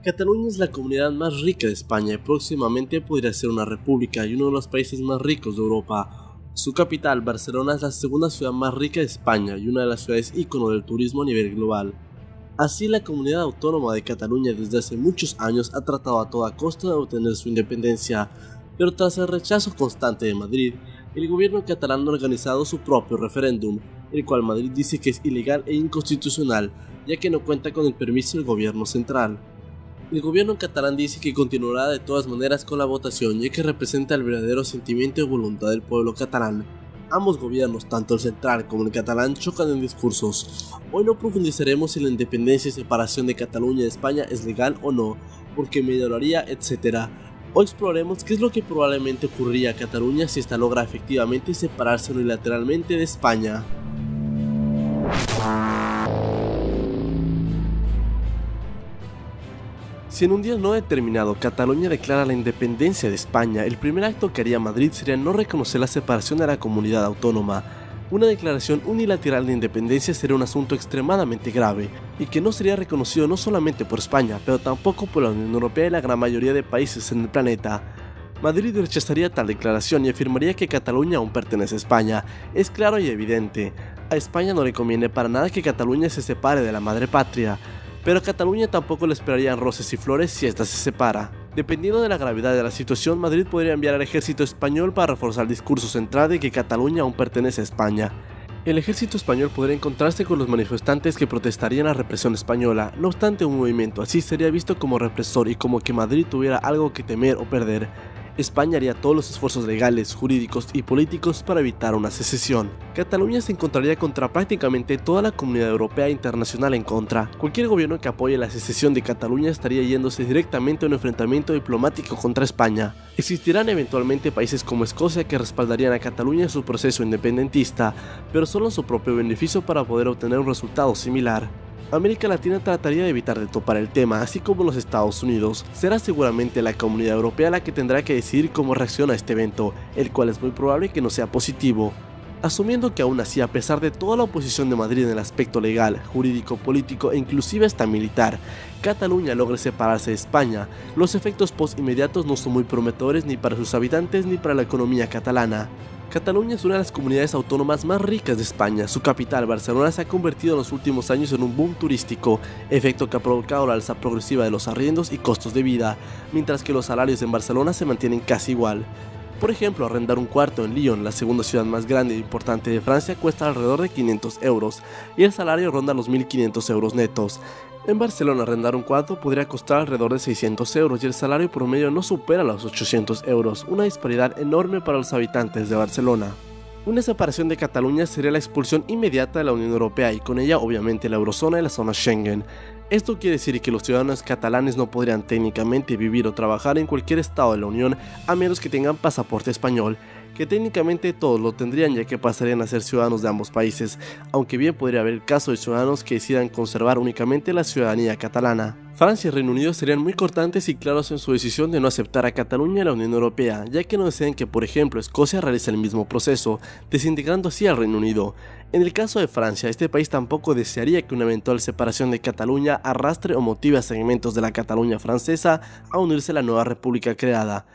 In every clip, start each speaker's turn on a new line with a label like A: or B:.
A: Cataluña es la comunidad más rica de España y próximamente podría ser una república y uno de los países más ricos de Europa. Su capital, Barcelona, es la segunda ciudad más rica de España y una de las ciudades ícono del turismo a nivel global. Así, la comunidad autónoma de Cataluña desde hace muchos años ha tratado a toda costa de obtener su independencia, pero tras el rechazo constante de Madrid, el gobierno catalán ha organizado su propio referéndum, el cual Madrid dice que es ilegal e inconstitucional, ya que no cuenta con el permiso del gobierno central. El gobierno catalán dice que continuará de todas maneras con la votación, ya que representa el verdadero sentimiento y voluntad del pueblo catalán. Ambos gobiernos, tanto el central como el catalán, chocan en discursos. Hoy no profundizaremos si la independencia y separación de Cataluña de España es legal o no, porque mejoraría, etc. Hoy exploraremos qué es lo que probablemente ocurriría a Cataluña si ésta logra efectivamente separarse unilateralmente de España. Si en un día no determinado Cataluña declara la independencia de España, el primer acto que haría Madrid sería no reconocer la separación de la comunidad autónoma. Una declaración unilateral de independencia sería un asunto extremadamente grave, y que no sería reconocido no solamente por España, pero tampoco por la Unión Europea y la gran mayoría de países en el planeta. Madrid rechazaría tal declaración y afirmaría que Cataluña aún pertenece a España. Es claro y evidente. A España no le conviene para nada que Cataluña se separe de la madre patria. Pero a Cataluña tampoco le esperarían roses y flores si ésta se separa. Dependiendo de la gravedad de la situación, Madrid podría enviar al ejército español para reforzar el discurso central de que Cataluña aún pertenece a España. El ejército español podría encontrarse con los manifestantes que protestarían la represión española. No obstante, un movimiento así sería visto como represor y como que Madrid tuviera algo que temer o perder. España haría todos los esfuerzos legales, jurídicos y políticos para evitar una secesión. Cataluña se encontraría contra prácticamente toda la comunidad europea e internacional en contra. Cualquier gobierno que apoye la secesión de Cataluña estaría yéndose directamente a un enfrentamiento diplomático contra España. Existirán eventualmente países como Escocia que respaldarían a Cataluña en su proceso independentista, pero solo en su propio beneficio para poder obtener un resultado similar. América Latina trataría de evitar de topar el tema, así como los Estados Unidos. Será seguramente la comunidad europea la que tendrá que decidir cómo reacciona a este evento, el cual es muy probable que no sea positivo. Asumiendo que aún así, a pesar de toda la oposición de Madrid en el aspecto legal, jurídico, político e inclusive hasta militar, Cataluña logre separarse de España, los efectos post-inmediatos no son muy prometedores ni para sus habitantes ni para la economía catalana. Cataluña es una de las comunidades autónomas más ricas de España. Su capital, Barcelona, se ha convertido en los últimos años en un boom turístico, efecto que ha provocado la alza progresiva de los arriendos y costos de vida, mientras que los salarios en Barcelona se mantienen casi igual. Por ejemplo, arrendar un cuarto en Lyon, la segunda ciudad más grande e importante de Francia, cuesta alrededor de 500 euros, y el salario ronda los 1.500 euros netos. En Barcelona, arrendar un cuarto podría costar alrededor de 600 euros y el salario promedio no supera los 800 euros, una disparidad enorme para los habitantes de Barcelona. Una separación de Cataluña sería la expulsión inmediata de la Unión Europea y con ella obviamente la eurozona y la zona Schengen. Esto quiere decir que los ciudadanos catalanes no podrían técnicamente vivir o trabajar en cualquier estado de la Unión a menos que tengan pasaporte español, que técnicamente todos lo tendrían ya que pasarían a ser ciudadanos de ambos países, aunque bien podría haber el caso de ciudadanos que decidan conservar únicamente la ciudadanía catalana. Francia y Reino Unido serían muy cortantes y claros en su decisión de no aceptar a Cataluña en la Unión Europea, ya que no desean que, por ejemplo, Escocia realice el mismo proceso, desintegrando así al Reino Unido. En el caso de Francia, este país tampoco desearía que una eventual separación de Cataluña arrastre o motive a segmentos de la Cataluña francesa a unirse a la nueva república creada.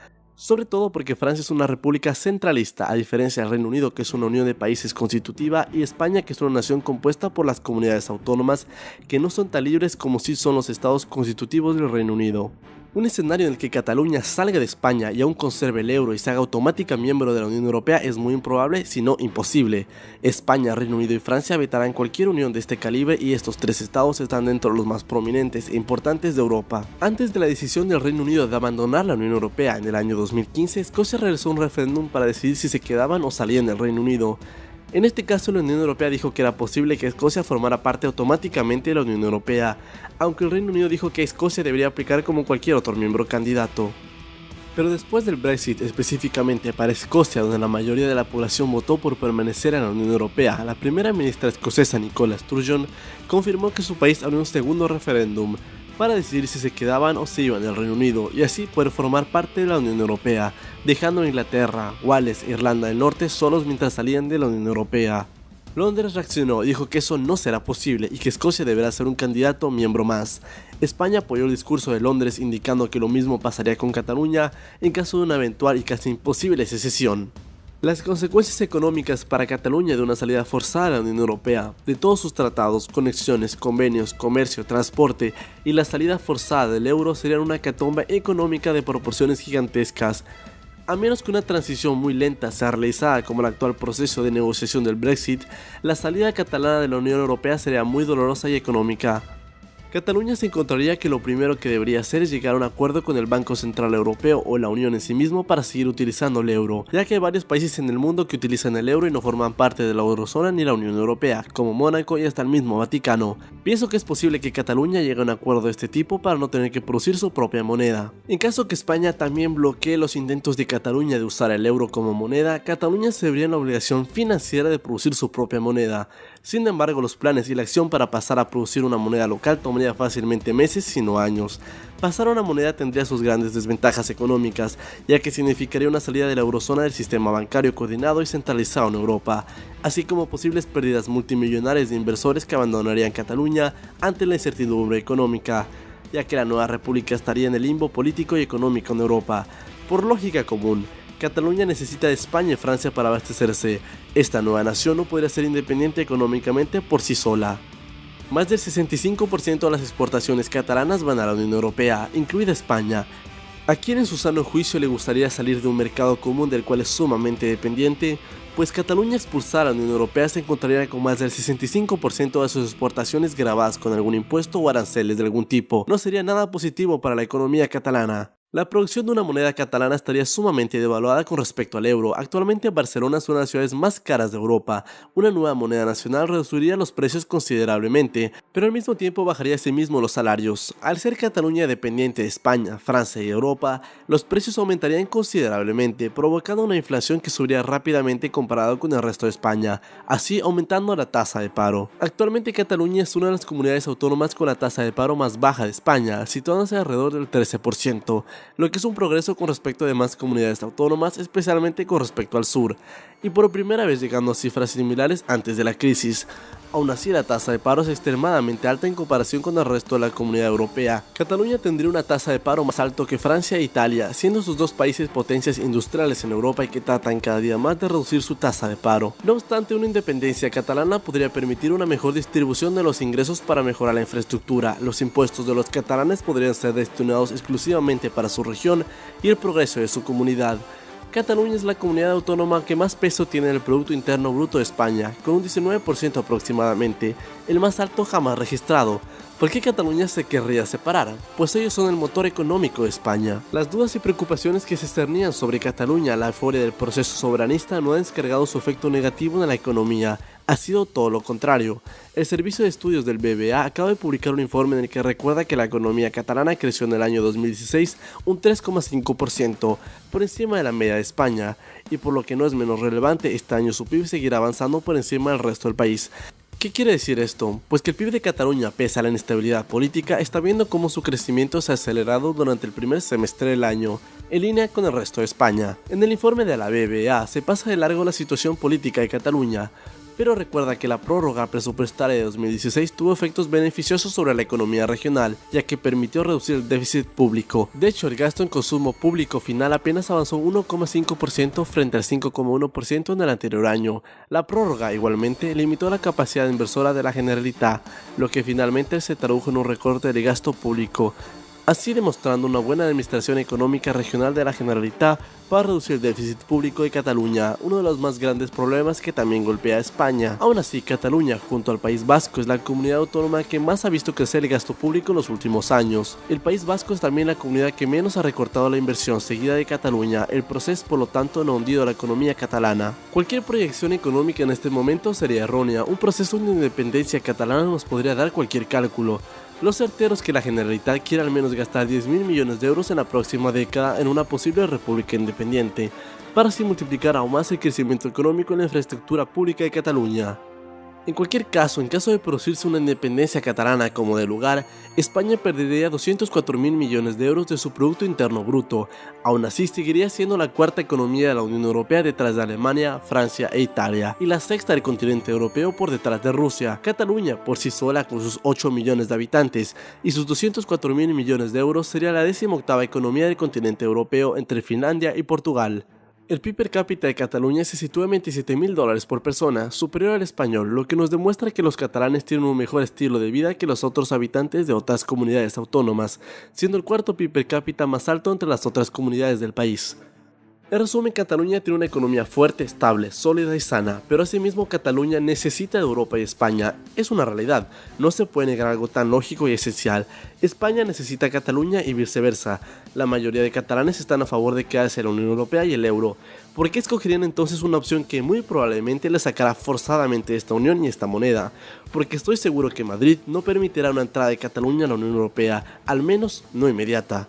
A: Sobre todo porque Francia es una república centralista, a diferencia del Reino Unido, que es una unión de países constitutiva, y España, que es una nación compuesta por las comunidades autónomas que no son tan libres como sí son los estados constitutivos del Reino Unido. Un escenario en el que Cataluña salga de España y aún conserve el euro y se haga automática miembro de la Unión Europea es muy improbable, si no imposible. España, Reino Unido y Francia vetarán cualquier unión de este calibre y estos tres estados están dentro de los más prominentes e importantes de Europa. Antes de la decisión del Reino Unido de abandonar la Unión Europea en el año 2015, Escocia realizó un referéndum para decidir si se quedaban o salían del Reino Unido. En este caso, la Unión Europea dijo que era posible que Escocia formara parte automáticamente de la Unión Europea, aunque el Reino Unido dijo que Escocia debería aplicar como cualquier otro miembro candidato. Pero después del Brexit, específicamente para Escocia, donde la mayoría de la población votó por permanecer en la Unión Europea, la primera ministra escocesa Nicola Sturgeon confirmó que su país abrió un segundo referéndum para decidir si se quedaban o se iban del Reino Unido y así poder formar parte de la Unión Europea, dejando a Inglaterra, Wales e Irlanda del Norte solos mientras salían de la Unión Europea. Londres reaccionó y dijo que eso no será posible y que Escocia deberá ser un candidato miembro más. España apoyó el discurso de Londres indicando que lo mismo pasaría con Cataluña en caso de una eventual y casi imposible secesión. Las consecuencias económicas para Cataluña de una salida forzada a la Unión Europea, de todos sus tratados, conexiones, convenios, comercio, transporte y la salida forzada del euro serían una hecatombe económica de proporciones gigantescas. A menos que una transición muy lenta sea realizada como el actual proceso de negociación del Brexit, la salida catalana de la Unión Europea sería muy dolorosa y económica. Cataluña se encontraría que lo primero que debería hacer es llegar a un acuerdo con el Banco Central Europeo o la Unión en sí mismo para seguir utilizando el euro, ya que hay varios países en el mundo que utilizan el euro y no forman parte de la eurozona ni la Unión Europea, como Mónaco y hasta el mismo Vaticano. Pienso que es posible que Cataluña llegue a un acuerdo de este tipo para no tener que producir su propia moneda. En caso que España también bloquee los intentos de Cataluña de usar el euro como moneda, Cataluña se vería en la obligación financiera de producir su propia moneda. Sin embargo, los planes y la acción para pasar a producir una moneda local tomaría fácilmente meses, si no años. Pasar a una moneda tendría sus grandes desventajas económicas, ya que significaría una salida de la eurozona del sistema bancario coordinado y centralizado en Europa, así como posibles pérdidas multimillonarias de inversores que abandonarían Cataluña ante la incertidumbre económica, ya que la nueva república estaría en el limbo político y económico en Europa. Por lógica común, Cataluña necesita de España y Francia para abastecerse. Esta nueva nación no podría ser independiente económicamente por sí sola. Más del 65% de las exportaciones catalanas van a la Unión Europea, incluida España. ¿A quién en su sano juicio le gustaría salir de un mercado común del cual es sumamente dependiente? Pues Cataluña expulsada a la Unión Europea se encontraría con más del 65% de sus exportaciones gravadas con algún impuesto o aranceles de algún tipo. No sería nada positivo para la economía catalana. La producción de una moneda catalana estaría sumamente devaluada con respecto al euro. Actualmente Barcelona es una de las ciudades más caras de Europa. Una nueva moneda nacional reduciría los precios considerablemente, pero al mismo tiempo bajaría asimismo los salarios. Al ser Cataluña dependiente de España, Francia y Europa, los precios aumentarían considerablemente, provocando una inflación que subiría rápidamente comparado con el resto de España, así aumentando la tasa de paro. Actualmente Cataluña es una de las comunidades autónomas con la tasa de paro más baja de España, situándose alrededor del 13%. Lo que es un progreso con respecto a demás comunidades autónomas, especialmente con respecto al sur, y por primera vez llegando a cifras similares antes de la crisis. Aún así, la tasa de paro es extremadamente alta en comparación con el resto de la comunidad europea. Cataluña tendría una tasa de paro más alta que Francia e Italia, siendo sus dos países potencias industriales en Europa y que tratan cada día más de reducir su tasa de paro. No obstante, una independencia catalana podría permitir una mejor distribución de los ingresos para mejorar la infraestructura. Los impuestos de los catalanes podrían ser destinados exclusivamente para su región y el progreso de su comunidad. Cataluña es la comunidad autónoma que más peso tiene en el Producto Interno Bruto de España, con un 19% aproximadamente, el más alto jamás registrado. ¿Por qué Cataluña se querría separar? Pues ellos son el motor económico de España. Las dudas y preocupaciones que se cernían sobre Cataluña, la euforia del proceso soberanista, no han descargado su efecto negativo en la economía. Ha sido todo lo contrario. El Servicio de Estudios del BBVA acaba de publicar un informe en el que recuerda que la economía catalana creció en el año 2016 un 3,5%, por encima de la media de España, y por lo que no es menos relevante, este año su PIB seguirá avanzando por encima del resto del país. ¿Qué quiere decir esto? Pues que el PIB de Cataluña, pese a la inestabilidad política, está viendo cómo su crecimiento se ha acelerado durante el primer semestre del año, en línea con el resto de España. En el informe de la BBVA se pasa de largo la situación política de Cataluña, pero recuerda que la prórroga presupuestaria de 2016 tuvo efectos beneficiosos sobre la economía regional, ya que permitió reducir el déficit público. De hecho, el gasto en consumo público final apenas avanzó 1,5% frente al 5,1% en el anterior año. La prórroga, igualmente, limitó la capacidad inversora de la Generalitat, lo que finalmente se tradujo en un recorte del gasto público, así demostrando una buena administración económica regional de la Generalitat para reducir el déficit público de Cataluña, uno de los más grandes problemas que también golpea a España. Aún así, Cataluña, junto al País Vasco, es la comunidad autónoma que más ha visto crecer el gasto público en los últimos años. El País Vasco es también la comunidad que menos ha recortado la inversión, seguida de Cataluña. El proceso, por lo tanto, no ha hundido la economía catalana. Cualquier proyección económica en este momento sería errónea. Un proceso de independencia catalana nos podría dar cualquier cálculo. Lo certero es que la Generalitat quiere al menos gastar 10.000 millones de euros en la próxima década en una posible república independiente, para así multiplicar aún más el crecimiento económico en la infraestructura pública de Cataluña. En cualquier caso, en caso de producirse una independencia catalana como de lugar, España perdería 204.000 millones de euros de su Producto Interno Bruto. Aún así, seguiría siendo la cuarta economía de la Unión Europea detrás de Alemania, Francia e Italia, y la sexta del continente europeo por detrás de Rusia. Cataluña, por sí sola, con sus 8 millones de habitantes y sus 204.000 millones de euros, sería la 18ª economía del continente europeo entre Finlandia y Portugal. El PIB per cápita de Cataluña se sitúa en $27.000 por persona, superior al español, lo que nos demuestra que los catalanes tienen un mejor estilo de vida que los otros habitantes de otras comunidades autónomas, siendo el cuarto PIB per cápita más alto entre las otras comunidades del país. En resumen, Cataluña tiene una economía fuerte, estable, sólida y sana, pero asimismo Cataluña necesita de Europa y España. Es una realidad, no se puede negar algo tan lógico y esencial. España necesita a Cataluña y viceversa. La mayoría de catalanes están a favor de quedarse en la Unión Europea y el euro. ¿Por qué escogerían entonces una opción que muy probablemente les sacará forzadamente de esta unión y esta moneda? Porque estoy seguro que Madrid no permitirá una entrada de Cataluña a la Unión Europea, al menos no inmediata.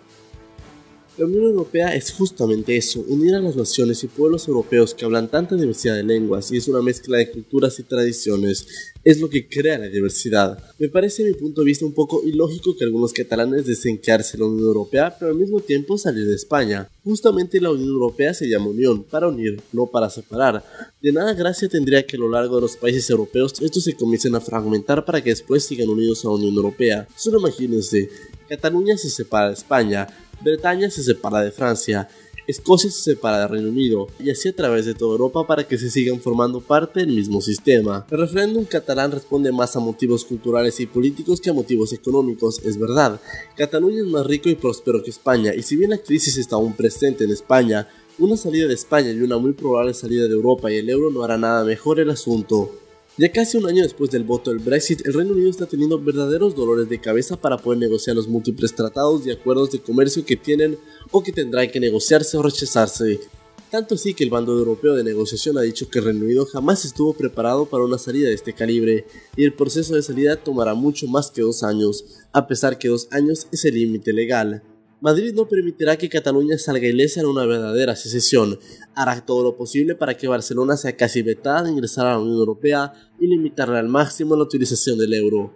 A: La Unión Europea es justamente eso, unir a las naciones y pueblos europeos que hablan tanta diversidad de lenguas y es una mezcla de culturas y tradiciones, es lo que crea la diversidad. Me parece, a mi punto de vista, un poco ilógico que algunos catalanes deseen quedarse en la Unión Europea, pero al mismo tiempo salir de España. Justamente la Unión Europea se llama unión, para unir, no para separar. De nada gracia tendría que a lo largo de los países europeos estos se comiencen a fragmentar para que después sigan unidos a la Unión Europea. Solo imagínense, Cataluña se separa de España, Bretaña se separa de Francia, Escocia se separa del Reino Unido, y así a través de toda Europa para que se sigan formando parte del mismo sistema. El referéndum catalán responde más a motivos culturales y políticos que a motivos económicos, es verdad. Cataluña es más rico y próspero que España, y si bien la crisis está aún presente en España, una salida de España y una muy probable salida de Europa y el euro no hará nada mejor el asunto. Ya casi un año después del voto del Brexit, el Reino Unido está teniendo verdaderos dolores de cabeza para poder negociar los múltiples tratados y acuerdos de comercio que tienen o que tendrán que negociarse o rechazarse. Tanto así que el bando europeo de negociación ha dicho que el Reino Unido jamás estuvo preparado para una salida de este calibre, y el proceso de salida tomará mucho más que 2 años, a pesar que 2 años es el límite legal. Madrid no permitirá que Cataluña salga ilesa en una verdadera secesión. Hará todo lo posible para que Barcelona sea casi vetada de ingresar a la Unión Europea y limitarle al máximo la utilización del euro.